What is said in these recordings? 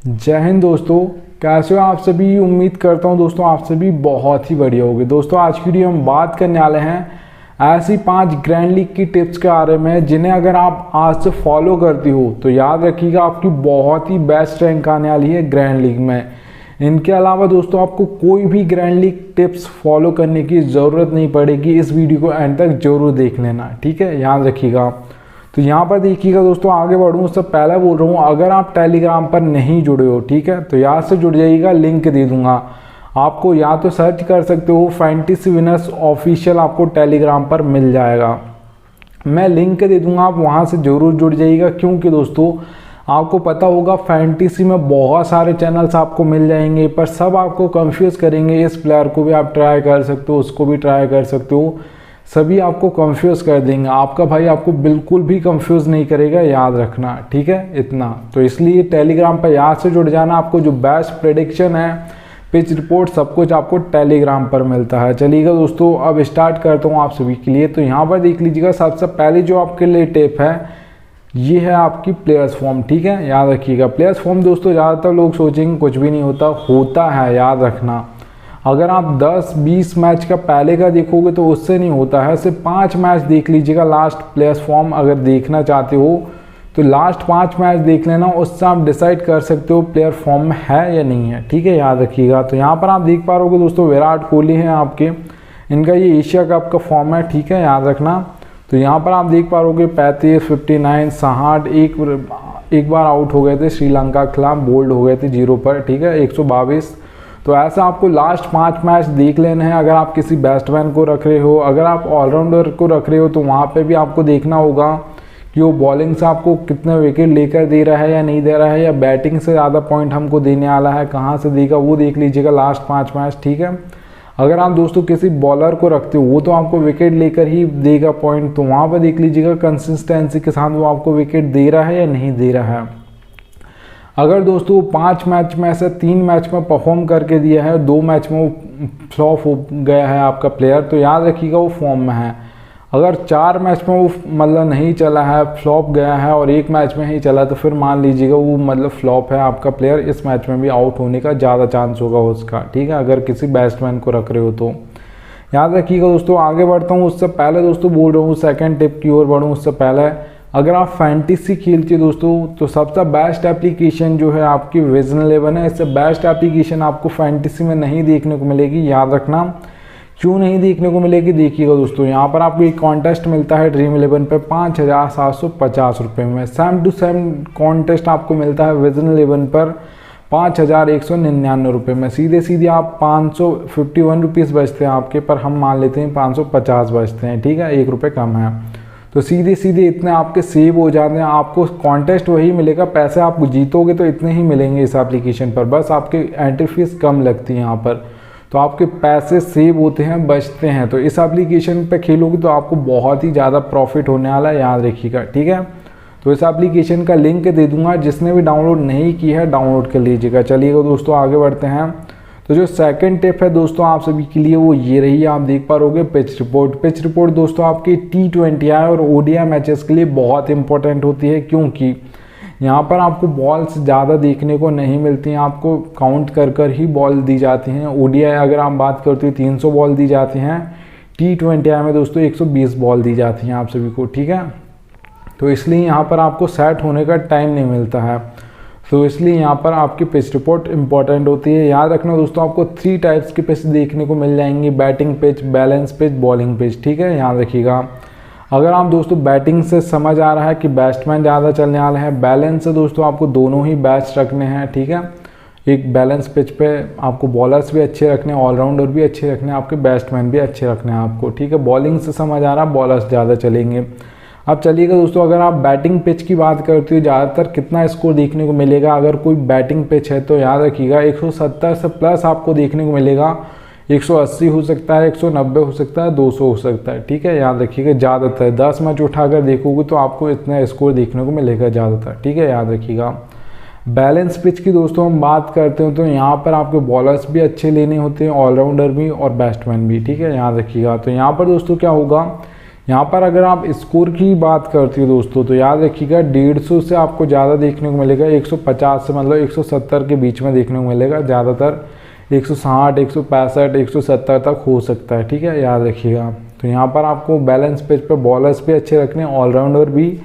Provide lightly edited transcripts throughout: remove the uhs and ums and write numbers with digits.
जय हिंद दोस्तों, कैसे हो आप सभी। उम्मीद करता हूं दोस्तों आप सभी बहुत ही बढ़िया होंगे। दोस्तों आज की वीडियो हम बात करने वाले हैं ऐसी 5 ग्रैंड लीग की टिप्स के बारे में जिन्हें अगर आप आज से फॉलो करती हो तो याद रखिएगा आपकी बहुत ही बेस्ट रैंक आने वाली है ग्रैंड लीग में। इनके अलावा दोस्तों आपको कोई भी ग्रैंड लीग टिप्स फॉलो करने की ज़रूरत नहीं पड़ेगी। इस वीडियो को एंड तक जरूर देख लेना, ठीक है, याद रखिएगा। तो यहाँ पर देखिएगा दोस्तों, आगे बढ़ूँ उससे पहले बोल रहा हूँ, अगर आप टेलीग्राम पर नहीं जुड़े हो, ठीक है, तो यहाँ से जुड़ जाइएगा, लिंक दे दूंगा आपको। या तो सर्च कर सकते हो फैंटेसी विनर्स ऑफिशियल, आपको टेलीग्राम पर मिल जाएगा। मैं लिंक दे दूंगा, आप वहाँ से जरूर जुड़ जाइएगा। क्योंकि दोस्तों आपको पता होगा फैंटेसी में बहुत सारे चैनल्स आपको मिल जाएंगे, पर सब आपको कंफ्यूज करेंगे। इस प्लेयर को भी आप ट्राई कर सकते हो, उसको भी ट्राई कर सकते हो, सभी आपको कंफ्यूज कर देंगे। आपका भाई आपको बिल्कुल भी कंफ्यूज नहीं करेगा, याद रखना, ठीक है, इतना। तो इसलिए टेलीग्राम पर याद से जुड़ जाना। आपको जो बेस्ट प्रेडिक्शन है, पिच रिपोर्ट, सब कुछ आपको टेलीग्राम पर मिलता है। चलिएगा दोस्तों, अब स्टार्ट करता हूँ आप सभी के लिए। तो यहाँ पर देख लीजिएगा, सबसे पहले जो आपके लिए टिप है ये है आपकी प्लेयर्स फॉर्म, ठीक है, याद रखिएगा। प्लेयर्स फॉर्म दोस्तों ज़्यादातर लोग सोचेंगे कुछ भी नहीं होता है, याद रखना। अगर आप 10-20 मैच का पहले का देखोगे तो उससे नहीं होता है, सिर्फ 5 मैच देख लीजिएगा लास्ट प्लेयर्स फॉर्म। अगर देखना चाहते हो तो लास्ट 5 मैच देख लेना, उससे आप डिसाइड कर सकते हो प्लेयर फॉर्म में है या नहीं है, ठीक है, याद रखिएगा। तो यहाँ पर आप देख पा रहे दोस्तों विराट कोहली हैं आपके, इनका ये एशिया कप का फॉर्म है, ठीक है, याद रखना। तो यहाँ पर आप देख पा रहे 35, 59, 60, एक बार आउट हो गए थे श्रीलंका के खिलाफ, बोल्ड हो गए थे 0 पर, ठीक है, 122। तो ऐसा आपको लास्ट 5 मैच देख लेना है। अगर आप किसी बैट्समैन को रख रहे हो, अगर आप ऑलराउंडर को रख रहे हो, तो वहाँ पे भी आपको देखना होगा कि वो बॉलिंग से आपको कितने विकेट लेकर दे रहा है या नहीं दे रहा है, या बैटिंग से ज़्यादा पॉइंट हमको देने वाला है, कहाँ से देगा, वो देख लीजिएगा लास्ट 5 मैच, ठीक है। अगर आप दोस्तों किसी बॉलर को रखते हो, वो तो आपको विकेट लेकर ही देगा पॉइंट, तो वहाँ पर देख लीजिएगा कंसिस्टेंसी के साथ वो आपको विकेट दे रहा है या नहीं दे रहा है। अगर दोस्तों 5 मैच में से 3 मैच में परफॉर्म करके दिया है, 2 मैच में वो फ्लॉप हो गया है आपका प्लेयर, तो याद रखिएगा वो फॉर्म में है। अगर 4 मैच में वो मतलब नहीं चला है, फ्लॉप गया है, और 1 मैच में ही चला, तो फिर मान लीजिएगा वो मतलब फ्लॉप है आपका प्लेयर। इस मैच में भी आउट होने का ज़्यादा चांस होगा उसका, ठीक है, अगर किसी बैट्समैन को रख रहे हो तो याद रखिएगा दोस्तों। आगे बढ़ता हूँ, उससे पहले दोस्तों बोल रहा हूँ सेकेंड टिप की ओर बढ़ूँ उससे पहले, अगर आप फैंटेसी खेलते हो दोस्तों, तो सबसे बेस्ट एप्लीकेशन जो है आपकी विजन 11 है। इससे बेस्ट एप्लीकेशन आपको फैंटेसी में नहीं देखने को मिलेगी, याद रखना। क्यों नहीं देखने को मिलेगी, देखिएगा दोस्तों, यहाँ पर आपको एक कॉन्टेस्ट मिलता है ड्रीम 11 पे 5,750 रुपये में। सेम टू सेम कॉन्टेस्ट आपको मिलता है विजन 11 पर 5,199 रुपये में। सीधे आप 551 रुपीज़ बचते हैं आपके, पर हम मान लेते हैं 550 बचते हैं, ठीक है, 1 रुपये कम है। तो सीधे इतने आपके सेव हो जाते हैं। आपको कॉन्टेस्ट वही मिलेगा, पैसे आप जीतोगे तो इतने ही मिलेंगे इस एप्लीकेशन पर, बस आपकी एंट्री फीस कम लगती है यहाँ पर, तो आपके पैसे सेव होते हैं, बचते हैं। तो इस एप्लीकेशन पे खेलोगे तो आपको बहुत ही ज़्यादा प्रॉफिट होने वाला है, याद रखिएगा, ठीक है। तो इस एप्लीकेशन का लिंक दे दूंगा, जिसने भी डाउनलोड नहीं की है डाउनलोड कर लीजिएगा। चलिएगा दोस्तों आगे बढ़ते हैं। तो जो सेकंड टिप है दोस्तों आप सभी के लिए वो ये रही, आप देख पा रहोगे पिच रिपोर्ट। पिच रिपोर्ट दोस्तों आपकी T20 और ODI मैचेस के लिए बहुत इंपॉर्टेंट होती है, क्योंकि यहाँ पर आपको बॉल्स ज़्यादा देखने को नहीं मिलती हैं, आपको काउंट कर ही बॉल दी जाती हैं। ODI अगर आप बात करते हो 300 बॉल दी जाती हैं, T20 में दोस्तों 120 बॉल दी जाती हैं आप सभी को, ठीक है। तो इसलिए यहाँ पर आपको सेट होने का टाइम नहीं मिलता है, तो इसलिए यहाँ पर आपकी पिच रिपोर्ट इंपॉर्टेंट होती है। याद रखना दोस्तों, आपको 3 टाइप्स की पिच देखने को मिल जाएंगी, batting pitch, balance pitch, bowling pitch, ठीक है, याद रखिएगा। अगर आप दोस्तों बैटिंग से समझ आ रहा है कि बैट्समैन ज़्यादा चलने वाले हैं, बैलेंस से दोस्तों आपको दोनों ही बैट्स रखने हैं, ठीक है। एक बैलेंस पिच पे आपको बॉलर्स भी अच्छे रखने हैं, ऑलराउंडर भी अच्छे रखने हैं, आपके बैट्समैन भी अच्छे रखने हैं आपको, ठीक है। बॉलिंग से समझ आ रहा है, बॉलर्स ज़्यादा चलेंगे। अब चलिएगा दोस्तों, अगर आप बैटिंग पिच की बात करते हो, ज़्यादातर कितना स्कोर देखने को मिलेगा। अगर कोई बैटिंग पिच है तो याद रखिएगा 170 से प्लस आपको देखने को मिलेगा। 180 हो सकता है, 190 हो सकता है, 200 हो सकता है, ठीक है, याद रखिएगा। ज़्यादातर 10 मैच उठाकर देखोगे तो आपको इतना स्कोर देखने को मिलेगा ज़्यादातर, ठीक है, याद रखिएगा। बैलेंस पिच की दोस्तों हम बात करते हैं तो यहाँ पर आपके बॉलर्स भी अच्छे लेने होते हैं, ऑलराउंडर भी और बैट्समैन भी, ठीक है, याद रखिएगा। तो यहाँ पर दोस्तों क्या होगा, यहाँ पर अगर आप स्कोर की बात करते हो दोस्तों तो याद रखिएगा 150 से आपको ज़्यादा देखने को मिलेगा, 150 से मतलब 170 के बीच में देखने को मिलेगा, ज़्यादातर 160, 165, 170 तक हो सकता है, ठीक है, याद रखिएगा। तो यहाँ पर आपको बैलेंस पिच पे बॉलर्स भी अच्छे रखने, ऑलराउंडर भी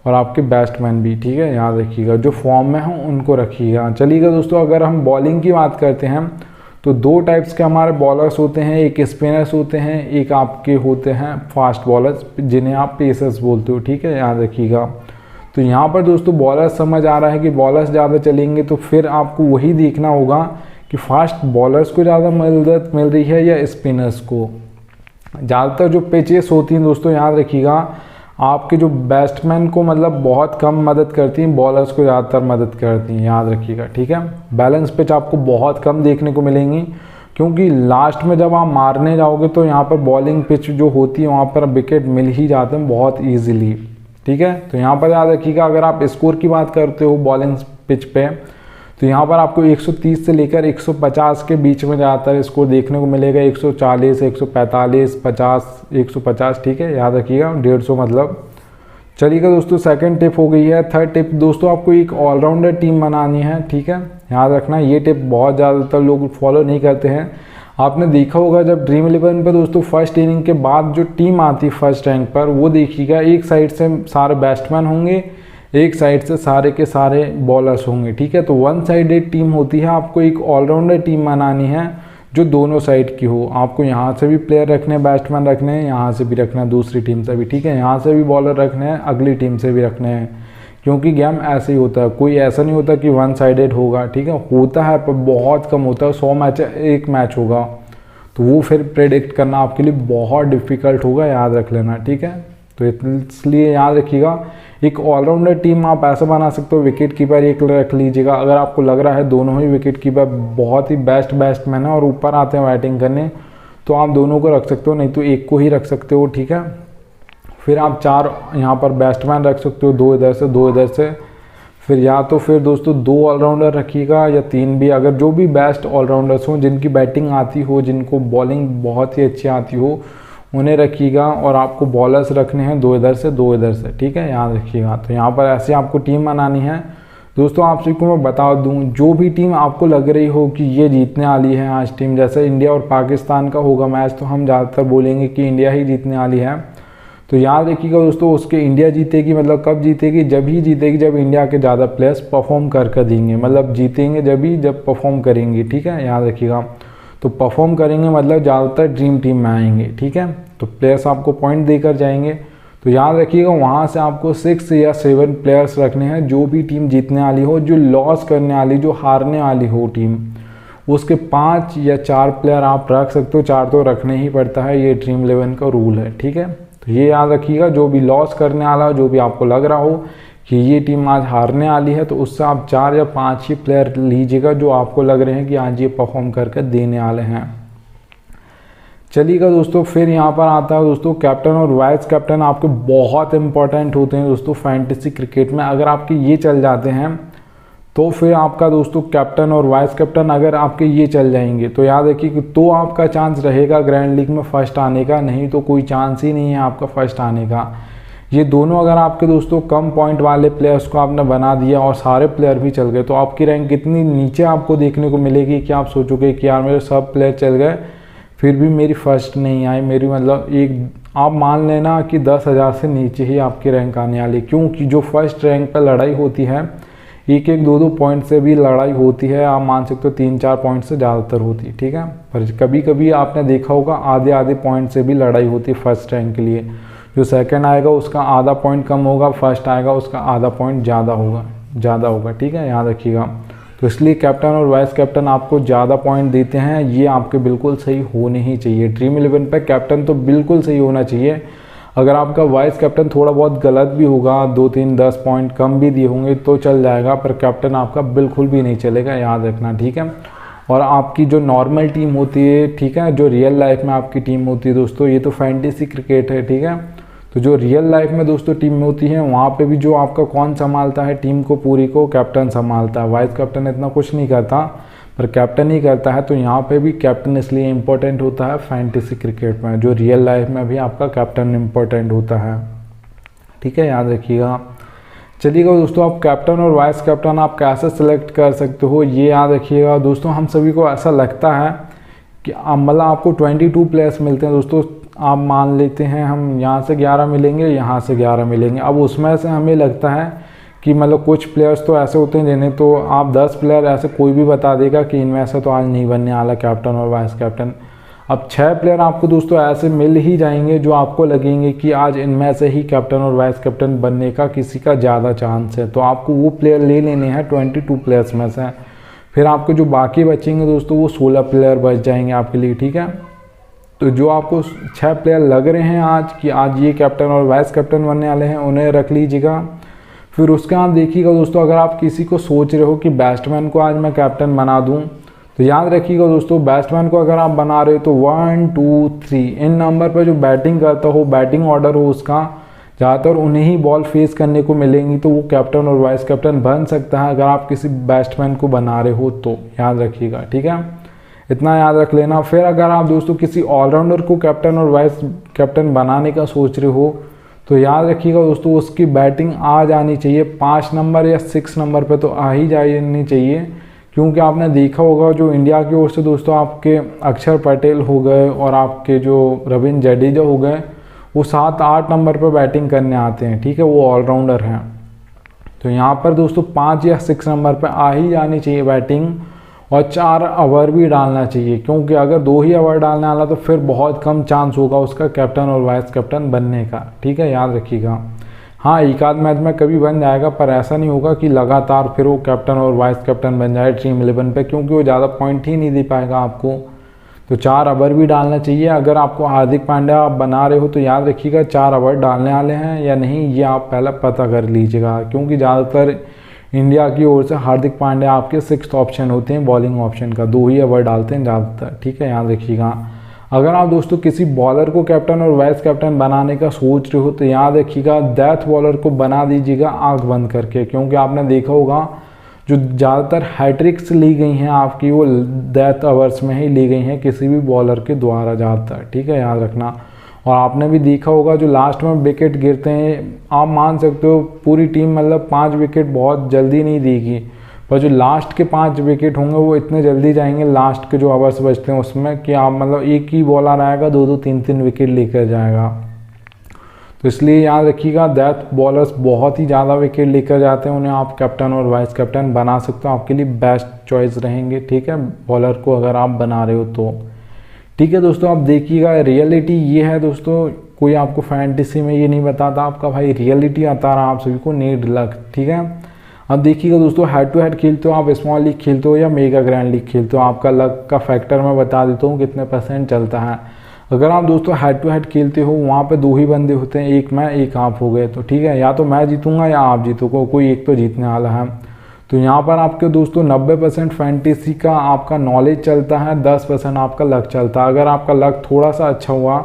और आपके बैट्समैन भी, ठीक है, याद रखिएगा। जो फॉर्म में हों उनको रखिएगा। चलिएगा दोस्तों, अगर हम बॉलिंग की बात करते हैं तो 2 टाइप्स के हमारे बॉलर्स होते हैं, एक स्पिनर्स होते हैं, एक आपके होते हैं फास्ट बॉलर्स जिन्हें आप पेसर्स बोलते हो, ठीक है, याद रखिएगा। तो यहाँ पर दोस्तों बॉलर्स समझ आ रहा है कि बॉलर्स ज़्यादा चलेंगे तो फिर आपको वही देखना होगा कि फास्ट बॉलर्स को ज़्यादा मदद मिल रही है या स्पिनर्स को। ज़्यादातर जो पिचेस होती हैं दोस्तों याद रखिएगा आपके जो बैट्समैन को मतलब बहुत कम मदद करती हैं, बॉलर्स को ज़्यादातर मदद करती हैं, याद रखिएगा, ठीक है। बैलेंस पिच आपको बहुत कम देखने को मिलेंगी क्योंकि लास्ट में जब आप मारने जाओगे तो यहाँ पर बॉलिंग पिच जो होती है वहाँ पर विकेट मिल ही जाते हैं बहुत ईजिली, ठीक है। तो यहाँ पर याद रखिएगा अगर आप स्कोर की बात करते हो बॉलिंग पिच पे तो यहाँ पर आपको 130 से लेकर 150 के बीच में ज़्यादातर स्कोर देखने को मिलेगा, 140, 145, 50, 150, ठीक है, याद रखिएगा, 150 मतलब। चलिएगा दोस्तों, सेकंड टिप हो गई है। थर्ड टिप दोस्तों, आपको एक ऑलराउंडर टीम बनानी है, ठीक है, याद रखना। ये टिप बहुत ज़्यादातर लोग फॉलो नहीं करते हैं। आपने देखा होगा जब ड्रीम 11 पर दोस्तों फर्स्ट इनिंग के बाद जो टीम आती फर्स्ट रैंक पर, वो देखिएगा एक साइड से सारे बैट्समैन होंगे, एक साइड से सारे के सारे बॉलर्स होंगे, ठीक है। तो वन साइडेड टीम होती है। आपको एक ऑलराउंडर टीम बनानी है जो दोनों साइड की हो। आपको यहाँ से भी प्लेयर रखने हैं, बैट्समैन रखने हैं, यहाँ से भी रखना है दूसरी टीम से भी, ठीक है, यहाँ से भी बॉलर रखने हैं, अगली टीम से भी रखने हैं, क्योंकि गेम ऐसे ही होता है, कोई ऐसा नहीं होता कि वन साइडेड होगा, ठीक है, होता है पर बहुत कम होता है। 100 मैच एक मैच होगा तो वो फिर प्रेडिक्ट करना आपके लिए बहुत डिफ़िकल्ट होगा, याद रख लेना, ठीक है। तो इसलिए याद रखिएगा एक ऑलराउंडर टीम आप ऐसा बना सकते हो, विकेट कीपर एक रख लीजिएगा। अगर आपको लग रहा है दोनों ही विकेट कीपर बहुत ही बेस्ट बैट्समैन है और ऊपर आते हैं बैटिंग करने तो आप दोनों को रख सकते हो, नहीं तो एक को ही रख सकते हो, ठीक है। फिर आप 4 यहाँ पर बैट्समैन रख सकते हो, 2 इधर से 2 इधर से। फिर या तो फिर दोस्तों 2 ऑलराउंडर रखिएगा या 3 भी, अगर जो भी बेस्ट ऑलराउंडर्स हों जिनकी बैटिंग आती हो, जिनको बॉलिंग बहुत ही अच्छी आती हो, उन्हें रखिएगा। और आपको बॉलर्स रखने हैं 2 इधर से 2 इधर से, ठीक है, याद रखिएगा। तो यहाँ पर ऐसे आपको टीम बनानी है दोस्तों। आप सभी को मैं बता दूँ, जो भी टीम आपको लग रही हो कि ये जीतने वाली है आज टीम, जैसे इंडिया और पाकिस्तान का होगा मैच तो हम ज़्यादातर बोलेंगे कि इंडिया ही जीतने वाली है। तो याद रखिएगा दोस्तों, उसके इंडिया जीतेगी मतलब कब जीतेगी, जब ही जीतेगी जब इंडिया के ज़्यादा प्लेयर्स परफॉर्म कर देंगे, मतलब जीतेंगे जब परफॉर्म करेंगे, ठीक है, याद रखिएगा। तो परफॉर्म करेंगे मतलब ज़्यादातर ड्रीम टीम में आएंगे, ठीक है। तो प्लेयर्स आपको पॉइंट देकर जाएंगे। तो याद रखिएगा वहाँ से आपको 6 या 7 प्लेयर्स रखने हैं। जो भी टीम जीतने वाली हो, जो लॉस करने वाली, जो हारने वाली हो टीम, उसके 5 या 4 प्लेयर आप रख सकते हो। 4 तो रखने ही पड़ता है, ये ड्रीम 11 का रूल है, ठीक है। तो ये याद रखिएगा, जो भी लॉस करने वाला, जो भी आपको लग रहा हो कि ये टीम आज हारने वाली है, तो उससे आप 4 या 5 ही प्लेयर लीजिएगा जो आपको लग रहे हैं कि आज ये परफॉर्म करके देने वाले हैं। चलिएगा दोस्तों, फिर यहाँ पर आता है दोस्तों कैप्टन और वाइस कैप्टन आपके बहुत इंपॉर्टेंट होते हैं दोस्तों फैंटेसी क्रिकेट में। अगर आपके ये चल जाते हैं तो फिर आपका दोस्तों कैप्टन और वाइस कैप्टन अगर आपके ये चल जाएंगे तो याद रखिए कि तो आपका चांस रहेगा ग्रैंड लीग में फर्स्ट आने का, नहीं तो कोई चांस ही नहीं है आपका फर्स्ट आने का। ये दोनों अगर आपके दोस्तों कम पॉइंट वाले प्लेयर्स को आपने बना दिया और सारे प्लेयर भी चल गए तो आपकी रैंक कितनी नीचे आपको देखने को मिलेगी कि आप सोचोगे कि यार मेरे सब प्लेयर चल गए फिर भी मेरी फर्स्ट नहीं आई, मेरी मतलब एक आप मान लेना कि 10,000 से नीचे ही आपकी रैंक आने वाली। क्योंकि जो फर्स्ट रैंक पर लड़ाई होती है 1-1, 2-2 पॉइंट से भी लड़ाई होती है, आप मान सकते हो 3-4 पॉइंट से ज़्यादातर होती है, ठीक है। पर कभी कभी आपने देखा होगा आधे पॉइंट से भी लड़ाई होती है फर्स्ट रैंक के लिए। जो सेकंड आएगा उसका आधा पॉइंट कम होगा, फर्स्ट आएगा उसका आधा पॉइंट ज़्यादा होगा, ठीक है, याद रखिएगा। तो इसलिए कैप्टन और वाइस कैप्टन आपको ज़्यादा पॉइंट देते हैं, ये आपके बिल्कुल सही होने ही चाहिए। ड्रीम 11 पे कैप्टन तो बिल्कुल सही होना चाहिए। अगर आपका वाइस कैप्टन थोड़ा बहुत गलत भी होगा, 2-3-10 पॉइंट कम भी दिए होंगे तो चल जाएगा, पर कैप्टन आपका बिल्कुल भी नहीं चलेगा, याद रखना, ठीक है। और आपकी जो नॉर्मल टीम होती है, ठीक है, जो रियल लाइफ में आपकी टीम होती है दोस्तों, ये तो फैंटेसी क्रिकेट है, ठीक है। तो जो रियल लाइफ में दोस्तों टीम में होती है वहाँ पे भी जो आपका कौन संभालता है टीम को पूरी को, कैप्टन संभालता है। वाइस कैप्टन इतना कुछ नहीं करता, पर कैप्टन ही करता है। तो यहाँ पे भी कैप्टन इसलिए इम्पोर्टेंट होता है फैंटेसी क्रिकेट में, जो रियल लाइफ में भी आपका कैप्टन इम्पोर्टेंट होता है। ठीक है, याद रखिएगा। चलिएगा दोस्तों, आप कैप्टन और वाइस कैप्टन आप कैसे सेलेक्ट कर सकते हो ये याद रखिएगा। दोस्तों हम सभी को ऐसा लगता है कि मतलब आपको 22 प्लेयर्स मिलते हैं। दोस्तों आप मान लेते हैं हम यहाँ से 11 मिलेंगे, यहाँ से 11 मिलेंगे। अब उसमें से हमें लगता है कि मतलब कुछ प्लेयर्स तो ऐसे होते हैं जिन्हें तो आप 10 प्लेयर ऐसे कोई भी बता देगा कि इनमें से तो आज नहीं बनने वाला कैप्टन और वाइस कैप्टन। अब 6 प्लेयर आपको दोस्तों ऐसे मिल ही जाएंगे जो आपको लगेंगे कि आज इनमें से ही कैप्टन और वाइस कैप्टन बनने का किसी का ज़्यादा चांस है। तो आपको वो प्लेयर ले लेने हैं 22 प्लेयर्स में से। फिर आपको जो बाकी बचेंगे दोस्तों वो 16 प्लेयर बच जाएंगे आपके लिए। ठीक है, तो जो आपको 6 प्लेयर लग रहे हैं आज कि आज ये कैप्टन और वाइस कैप्टन बनने वाले हैं, उन्हें रख लीजिएगा। फिर उसके आप देखिएगा दोस्तों, अगर आप किसी को सोच रहे हो कि बैट्समैन को आज मैं कैप्टन बना दूं, तो याद रखिएगा दोस्तों, बैट्समैन को अगर आप बना रहे हो तो 1 2 3 इन नंबर पर जो बैटिंग करता हो, बैटिंग ऑर्डर हो उसका, ज़्यादातर उन्हें ही बॉल फेस करने को मिलेंगी। तो वो कैप्टन और वाइस कैप्टन बन सकता है अगर आप किसी बैट्समैन को बना रहे हो तो, याद रखिएगा। ठीक है, इतना याद रख लेना। फिर अगर आप दोस्तों किसी ऑलराउंडर को कैप्टन और वाइस कैप्टन बनाने का सोच रहे हो, तो याद रखिएगा दोस्तों उसकी बैटिंग आ जानी चाहिए 5 नंबर या 6 नंबर पे तो आ ही जानी चाहिए। क्योंकि आपने देखा होगा जो इंडिया की ओर से दोस्तों आपके अक्षर पटेल हो गए और आपके जो रविंद्र जडेजा हो गए, वो 7-8 नंबर पर बैटिंग करने आते हैं। ठीक है, वो ऑलराउंडर हैं। तो यहाँ पर दोस्तों 5 या 6 नंबर पर आ ही जानी चाहिए बैटिंग, और 4 ओवर भी डालना चाहिए। क्योंकि अगर 2 ही ओवर डालने वाला तो फिर बहुत कम चांस होगा उसका कैप्टन और वाइस कैप्टन बनने का। ठीक है, याद रखिएगा। हाँ, एक आध मैच में कभी बन जाएगा, पर ऐसा नहीं होगा कि लगातार फिर वो कैप्टन और वाइस कैप्टन बन जाए ड्रीम 11 पे, क्योंकि वो ज़्यादा पॉइंट ही नहीं दे पाएगा आपको। तो 4 ओवर भी डालना चाहिए। अगर आपको हार्दिक पांड्या आप बना रहे हो तो याद रखिएगा 4 ओवर डालने वाले हैं या नहीं, ये आप पहले पता कर लीजिएगा। क्योंकि ज़्यादातर इंडिया की ओर से हार्दिक पांड्या आपके 6th ऑप्शन होते हैं बॉलिंग ऑप्शन का, 2 ही ओवर डालते हैं ज़्यादातर। ठीक है, याद रखिएगा। अगर आप दोस्तों किसी बॉलर को कैप्टन और वाइस कैप्टन बनाने का सोच रहे हो तो याद रखिएगा डेथ बॉलर को बना दीजिएगा आंख बंद करके। क्योंकि आपने देखा होगा जो ज़्यादातर हैट्रिक्स ली गई हैं आपकी, वो डेथ ओवर्स में ही ली गई हैं किसी भी बॉलर के द्वारा ज़्यादातर। ठीक है, याद रखना। और आपने भी देखा होगा जो लास्ट में विकेट गिरते हैं, आप मान सकते हो पूरी टीम मतलब 5 विकेट बहुत जल्दी नहीं देगी, पर जो लास्ट के 5 विकेट होंगे वो इतने जल्दी जाएंगे लास्ट के जो ओवर्स बचते हैं उसमें, कि आप मतलब एक ही बॉलर आएगा 2-2 3-3 विकेट लेकर जाएगा। तो इसलिए याद रखिएगा डेथ बॉलर्स बहुत ही ज़्यादा विकेट लेकर जाते हैं, उन्हें आप कैप्टन और वाइस कैप्टन बना सकते हो, आपके लिए बेस्ट चॉइस रहेंगे। ठीक है, बॉलर को अगर आप बना रहे हो तो। ठीक है दोस्तों, आप देखिएगा रियलिटी ये है दोस्तों, कोई आपको फैंटेसी में ये नहीं बताता, आपका भाई रियलिटी आता रहा आप सभी को, नीड लक। ठीक है, अब देखिएगा दोस्तों हेड टू हेड खेलते हो आप, स्मॉल लीग खेलते हो या मेगा ग्रैंड लीग खेलते हो, आपका लक का फैक्टर मैं बता देता हूँ कितने % चलता है। अगर आप दोस्तों हेड टू हेड खेलते हो, वहाँ पे 2 ही बंदे होते हैं, एक मैं एक आप हो गए तो ठीक है, या तो मैं जीतूंगा या आप जीतोगे, कोई एक तो जीतने वाला है। तो यहाँ पर आपके दोस्तों 90% फैंटेसी का आपका नॉलेज चलता है, 10% आपका लक चलता है। अगर आपका लक थोड़ा सा अच्छा हुआ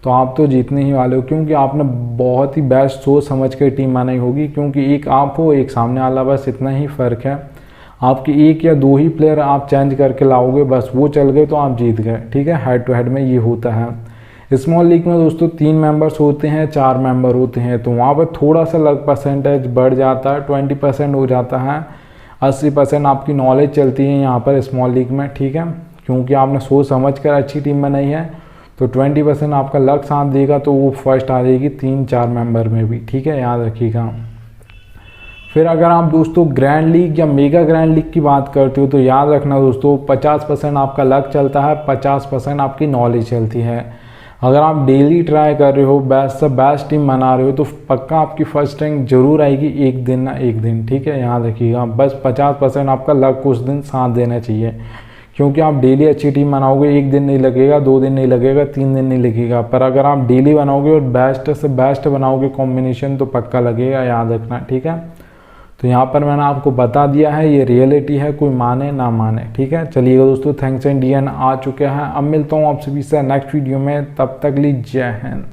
तो आप तो जीतने ही वाले हो, क्योंकि आपने बहुत ही बेस्ट सोच समझ कर टीम बनाई होगी। क्योंकि एक आप हो एक सामने वाला, बस इतना ही फ़र्क है। आपके 1 या 2 ही प्लेयर आप चेंज करके लाओगे, बस वो चल गए तो आप जीत गए। ठीक है, हेड टू हेड में ये होता है। स्मॉल लीग में दोस्तों 3 मेंबर्स होते हैं, 4 मेंबर होते हैं, तो वहाँ पर थोड़ा सा लक % बढ़ जाता है, 20% हो जाता है। 80% आपकी नॉलेज चलती है यहाँ पर स्मॉल लीग में। ठीक है, क्योंकि आपने सोच समझ कर अच्छी टीम बनाई है, तो 20% आपका लक साथ देगा, तो वो फर्स्ट आ जाएगी 3-4 मेंबर में भी। ठीक है, याद रखिएगा। फिर अगर आप दोस्तों ग्रैंड लीग या मेगा ग्रैंड लीग की बात करते हो तो याद रखना दोस्तों 50% आपका लक चलता है, 50% आपकी नॉलेज चलती है। अगर आप डेली ट्राई कर रहे हो, बेस्ट से बेस्ट टीम बना रहे हो, तो पक्का आपकी फर्स्ट रैंक जरूर आएगी एक दिन ना एक दिन। ठीक है, याद रखिएगा। बस 50% आपका लक उस दिन साथ देना चाहिए, क्योंकि आप डेली अच्छी टीम बनाओगे, 1 दिन नहीं लगेगा, 2 दिन नहीं लगेगा, 3 दिन नहीं लगेगा। पर अगर आप डेली बनाओगे और बेस्ट से बेस्ट बनाओगे कॉम्बिनेशन, तो पक्का लगेगा, याद रखना। ठीक है, तो यहाँ पर मैंने आपको बता दिया है, ये रियलिटी है, कोई माने ना माने। ठीक है, चलिएगा दोस्तों, थैंक्स एंड DN आ चुके हैं। अब मिलता हूँ आप सभी से नेक्स्ट वीडियो में, तब तक ली जय हिंद।